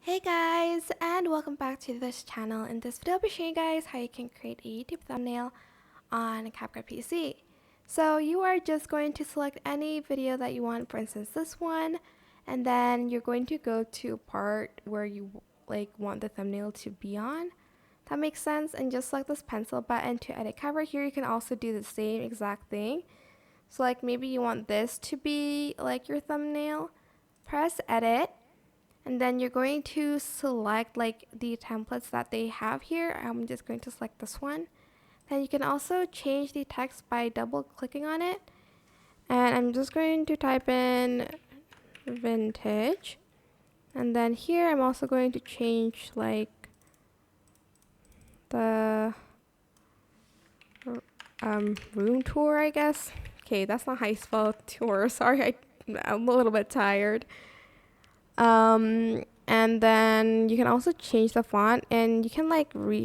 Hey guys, and welcome back to this channel. In this video I'll be showing you guys how you can create a YouTube thumbnail on CapCut PC. So you are just going to select any video that you want, for instance this one, and then you're going to go to a part where you want the thumbnail to be on. That makes sense, and just select this pencil button to edit cover. Here you can also do the same exact thing. So maybe you want this to be your thumbnail. Press edit. And then you're going to select the templates that they have here. I'm just going to select this one. Then you can also change the text by double clicking on it. And I'm just going to type in vintage. And then here I'm also going to change the room tour, I guess. Okay, that's not how you spell tour. Sorry, I'm a little bit tired. And then you can also change the font, and you can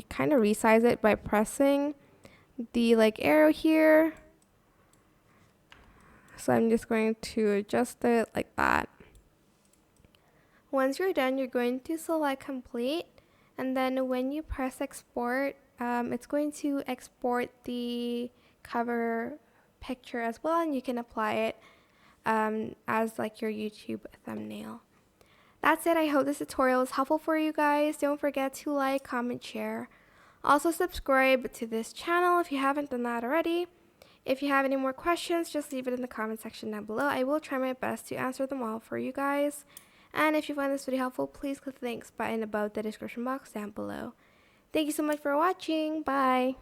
kind of resize it by pressing the arrow here. So I'm just going to adjust it like that. Once you're done, you're going to select complete, and then when you press export, it's going to export the cover picture as well, and you can apply it as your YouTube thumbnail. That's it. I hope this tutorial was helpful for you guys. Don't forget to like, comment, share. Also subscribe to this channel if you haven't done that already. If you have any more questions, just leave it in the comment section down below. I will try my best to answer them all for you guys. And if you find this video helpful, please click the thanks button above the description box down below. Thank you so much for watching. Bye.